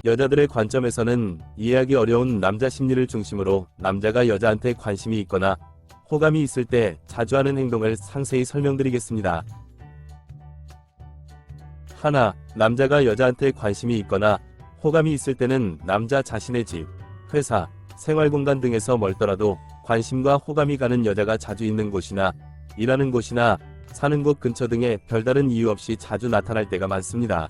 여자들의 관점에서는 이해하기 어려운 남자 심리를 중심으로 남자가 여자한테 관심이 있거나 호감이 있을 때 자주 하는 행동을 상세히 설명드리겠습니다. 하나, 남자가 여자한테 관심이 있거나 호감이 있을 때는 남자 자신의 집, 회사, 생활공간 등에서 멀더라도 관심과 호감이 가는 여자가 자주 있는 곳이나 일하는 곳이나 사는 곳 근처 등에 별다른 이유 없이 자주 나타날 때가 많습니다.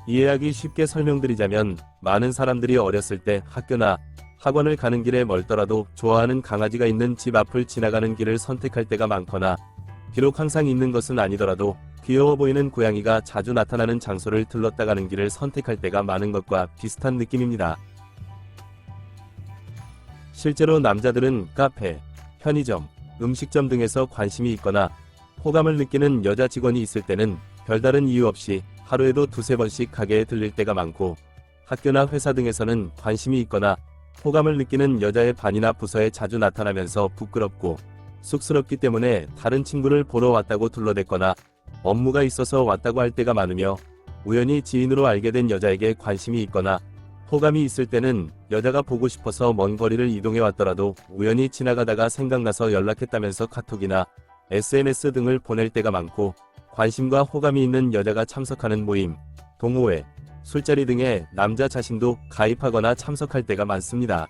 이해하기 쉽게 설명드리자면 많은 사람들이 어렸을 때 학교나 학원을 가는 길에 멀더라도 좋아하는 강아지가 있는 집 앞을 지나가는 길을 선택할 때가 많거나 비록 항상 있는 것은 아니더라도 귀여워 보이는 고양이가 자주 나타나는 장소를 들렀다 가는 길을 선택할 때가 많은 것과 비슷한 느낌입니다. 실제로 남자들은 카페, 편의점, 음식점 등에서 관심이 있거나 호감을 느끼는 여자 직원이 있을 때는 별다른 이유 없이 하루에도 두세 번씩 가게에 들릴 때가 많고, 학교나 회사 등에서는 관심이 있거나 호감을 느끼는 여자의 반이나 부서에 자주 나타나면서 부끄럽고 쑥스럽기 때문에 다른 친구를 보러 왔다고 둘러댔거나 업무가 있어서 왔다고 할 때가 많으며, 우연히 지인으로 알게 된 여자에게 관심이 있거나 호감이 있을 때는 여자가 보고 싶어서 먼 거리를 이동해 왔더라도 우연히 지나가다가 생각나서 연락했다면서 카톡이나 SNS 등을 보낼 때가 많고, 관심과 호감이 있는 여자가 참석하는 모임, 동호회, 술자리 등에 남자 자신도 가입하거나 참석할 때가 많습니다.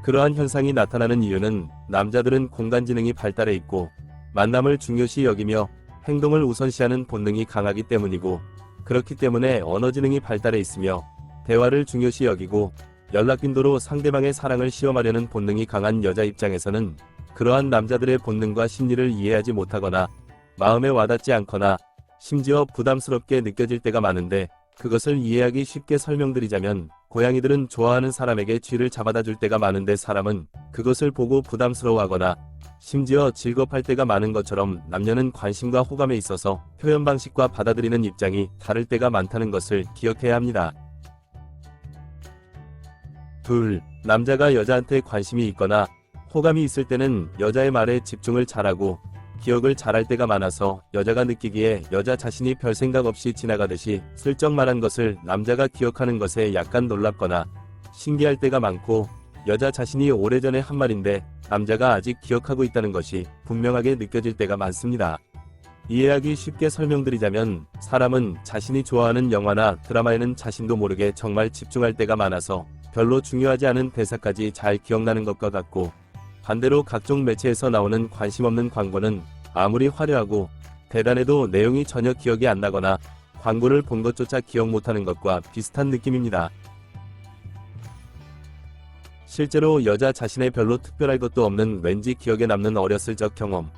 그러한 현상이 나타나는 이유는 남자들은 공간지능이 발달해 있고 만남을 중요시 여기며 행동을 우선시하는 본능이 강하기 때문이고, 그렇기 때문에 언어지능이 발달해 있으며 대화를 중요시 여기고 연락 빈도로 상대방의 사랑을 시험하려는 본능이 강한 여자 입장에서는 그러한 남자들의 본능과 심리를 이해하지 못하거나 마음에 와닿지 않거나 심지어 부담스럽게 느껴질 때가 많은데, 그것을 이해하기 쉽게 설명드리자면 고양이들은 좋아하는 사람에게 쥐를 잡아다 줄 때가 많은데 사람은 그것을 보고 부담스러워하거나 심지어 질겁할 때가 많은 것처럼 남녀는 관심과 호감에 있어서 표현 방식과 받아들이는 입장이 다를 때가 많다는 것을 기억해야 합니다. 둘, 남자가 여자한테 관심이 있거나 호감이 있을 때는 여자의 말에 집중을 잘하고 기억을 잘할 때가 많아서 여자가 느끼기에 여자 자신이 별 생각 없이 지나가듯이 슬쩍 말한 것을 남자가 기억하는 것에 약간 놀랍거나 신기할 때가 많고, 여자 자신이 오래전에 한 말인데 남자가 아직 기억하고 있다는 것이 분명하게 느껴질 때가 많습니다. 이해하기 쉽게 설명드리자면 사람은 자신이 좋아하는 영화나 드라마에는 자신도 모르게 정말 집중할 때가 많아서 별로 중요하지 않은 대사까지 잘 기억나는 것과 같고, 반대로 각종 매체에서 나오는 관심 없는 광고는 아무리 화려하고 대단해도 내용이 전혀 기억이 안 나거나 광고를 본 것조차 기억 못하는 것과 비슷한 느낌입니다. 실제로 여자 자신의 별로 특별할 것도 없는 왠지 기억에 남는 어렸을 적 경험,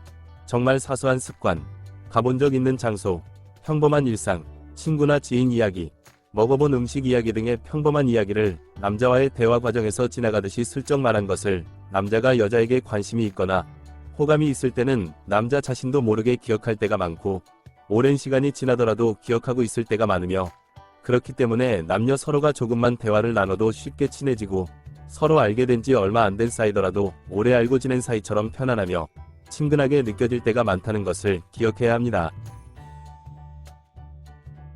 정말 사소한 습관, 가본 적 있는 장소, 평범한 일상, 친구나 지인 이야기, 먹어본 음식 이야기 등의 평범한 이야기를 남자와의 대화 과정에서 지나가듯이 슬쩍 말한 것을 남자가 여자에게 관심이 있거나 호감이 있을 때는 남자 자신도 모르게 기억할 때가 많고, 오랜 시간이 지나더라도 기억하고 있을 때가 많으며, 그렇기 때문에 남녀 서로가 조금만 대화를 나눠도 쉽게 친해지고 서로 알게 된 지 얼마 안 된 사이더라도 오래 알고 지낸 사이처럼 편안하며 친근하게 느껴질 때가 많다는 것을 기억해야 합니다.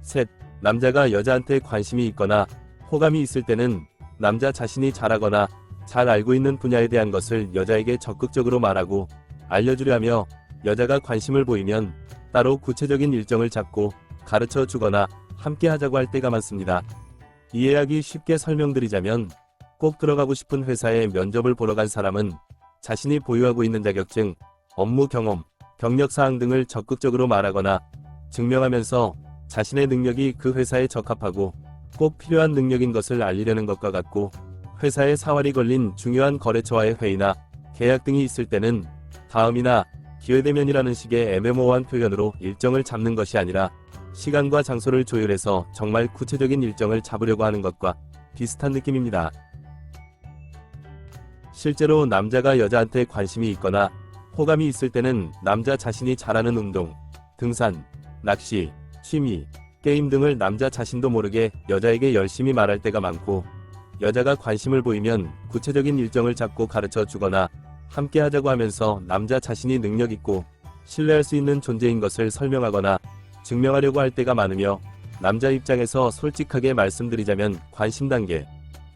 셋, 남자가 여자한테 관심이 있거나 호감이 있을 때는 남자 자신이 잘하거나 잘 알고 있는 분야에 대한 것을 여자에게 적극적으로 말하고 알려주려 하며, 여자가 관심을 보이면 따로 구체적인 일정을 잡고 가르쳐 주거나 함께 하자고 할 때가 많습니다. 이해하기 쉽게 설명드리자면 꼭 들어가고 싶은 회사에 면접을 보러 간 사람은 자신이 보유하고 있는 자격증, 업무 경험, 경력사항 등을 적극적으로 말하거나 증명하면서 자신의 능력이 그 회사에 적합하고 꼭 필요한 능력인 것을 알리려는 것과 같고, 회사에 사활이 걸린 중요한 거래처와의 회의나 계약 등이 있을 때는 다음이나 기회되면이라는 식의 애매모호한 표현으로 일정을 잡는 것이 아니라 시간과 장소를 조율해서 정말 구체적인 일정을 잡으려고 하는 것과 비슷한 느낌입니다. 실제로 남자가 여자한테 관심이 있거나 호감이 있을 때는 남자 자신이 잘하는 운동, 등산, 낚시, 취미, 게임 등을 남자 자신도 모르게 여자에게 열심히 말할 때가 많고, 여자가 관심을 보이면 구체적인 일정을 잡고 가르쳐 주거나 함께 하자고 하면서 남자 자신이 능력 있고 신뢰할 수 있는 존재인 것을 설명하거나 증명하려고 할 때가 많으며, 남자 입장에서 솔직하게 말씀드리자면 관심 단계,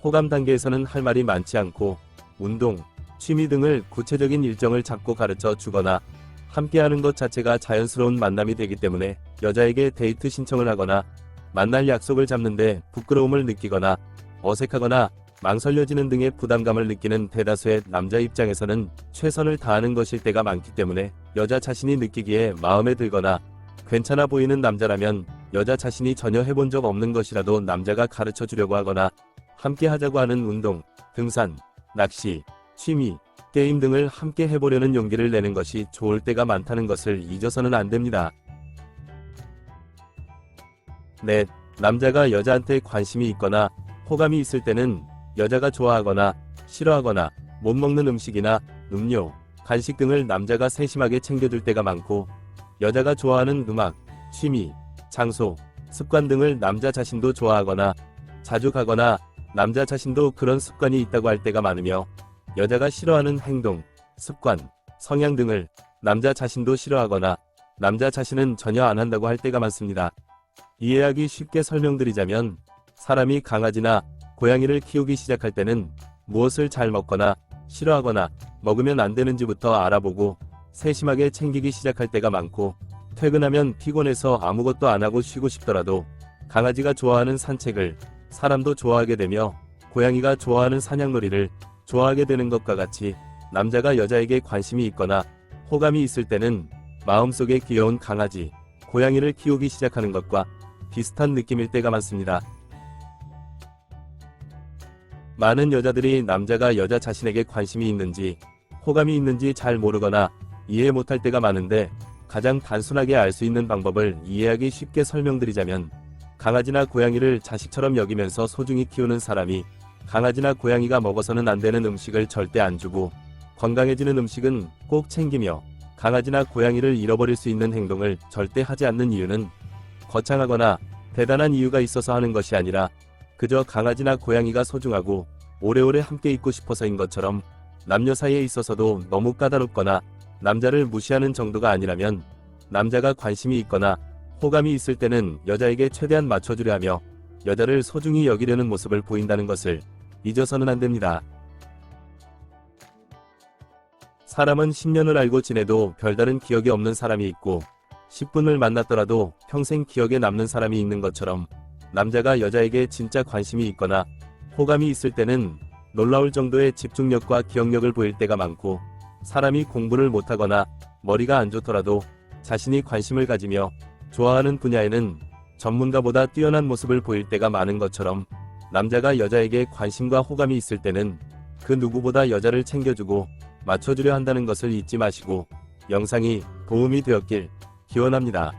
호감 단계에서는 할 말이 많지 않고 운동, 취미 등을 구체적인 일정을 잡고 가르쳐 주거나 함께하는 것 자체가 자연스러운 만남이 되기 때문에 여자에게 데이트 신청을 하거나 만날 약속을 잡는데 부끄러움을 느끼거나 어색하거나 망설여지는 등의 부담감을 느끼는 대다수의 남자 입장에서는 최선을 다하는 것일 때가 많기 때문에 여자 자신이 느끼기에 마음에 들거나 괜찮아 보이는 남자라면 여자 자신이 전혀 해본 적 없는 것이라도 남자가 가르쳐 주려고 하거나 함께 하자고 하는 운동, 등산, 낚시, 취미, 게임 등을 함께 해보려는 용기를 내는 것이 좋을 때가 많다는 것을 잊어서는 안 됩니다. 넷, 남자가 여자한테 관심이 있거나 호감이 있을 때는 여자가 좋아하거나 싫어하거나 못 먹는 음식이나 음료, 간식 등을 남자가 세심하게 챙겨줄 때가 많고 여자가 좋아하는 음악, 취미, 장소, 습관 등을 남자 자신도 좋아하거나 자주 가거나 남자 자신도 그런 습관이 있다고 할 때가 많으며 여자가 싫어하는 행동, 습관, 성향 등을 남자 자신도 싫어하거나 남자 자신은 전혀 안 한다고 할 때가 많습니다. 이해하기 쉽게 설명드리자면 사람이 강아지나 고양이를 키우기 시작할 때는 무엇을 잘 먹거나 싫어하거나 먹으면 안 되는지부터 알아보고 세심하게 챙기기 시작할 때가 많고 퇴근하면 피곤해서 아무것도 안 하고 쉬고 싶더라도 강아지가 좋아하는 산책을 사람도 좋아하게 되며 고양이가 좋아하는 사냥놀이를 좋아하게 되는 것과 같이 남자가 여자에게 관심이 있거나 호감이 있을 때는 마음속에 귀여운 강아지, 고양이를 키우기 시작하는 것과 비슷한 느낌일 때가 많습니다. 많은 여자들이 남자가 여자 자신에게 관심이 있는지 호감이 있는지 잘 모르거나 이해 못할 때가 많은데 가장 단순하게 알 수 있는 방법을 이해하기 쉽게 설명드리자면 강아지나 고양이를 자식처럼 여기면서 소중히 키우는 사람이 강아지나 고양이가 먹어서는 안 되는 음식을 절대 안 주고 건강해지는 음식은 꼭 챙기며 강아지나 고양이를 잃어버릴 수 있는 행동을 절대 하지 않는 이유는 거창하거나 대단한 이유가 있어서 하는 것이 아니라 그저 강아지나 고양이가 소중하고 오래오래 함께 있고 싶어서인 것처럼 남녀 사이에 있어서도 너무 까다롭거나 남자를 무시하는 정도가 아니라면 남자가 관심이 있거나 호감이 있을 때는 여자에게 최대한 맞춰주려 하며 여자를 소중히 여기려는 모습을 보인다는 것을 잊어서는 안 됩니다. 사람은 10년을 알고 지내도 별다른 기억이 없는 사람이 있고 10분을 만났더라도 평생 기억에 남는 사람이 있는 것처럼 남자가 여자에게 진짜 관심이 있거나 호감이 있을 때는 놀라울 정도의 집중력과 기억력을 보일 때가 많고 사람이 공부를 못하거나 머리가 안 좋더라도 자신이 관심을 가지며 좋아하는 분야에는 전문가보다 뛰어난 모습을 보일 때가 많은 것처럼 남자가 여자에게 관심과 호감이 있을 때는 그 누구보다 여자를 챙겨주고 맞춰주려 한다는 것을 잊지 마시고 영상이 도움이 되었길 기원합니다.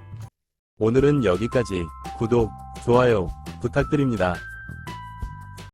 오늘은 여기까지. 구독, 좋아요 부탁드립니다.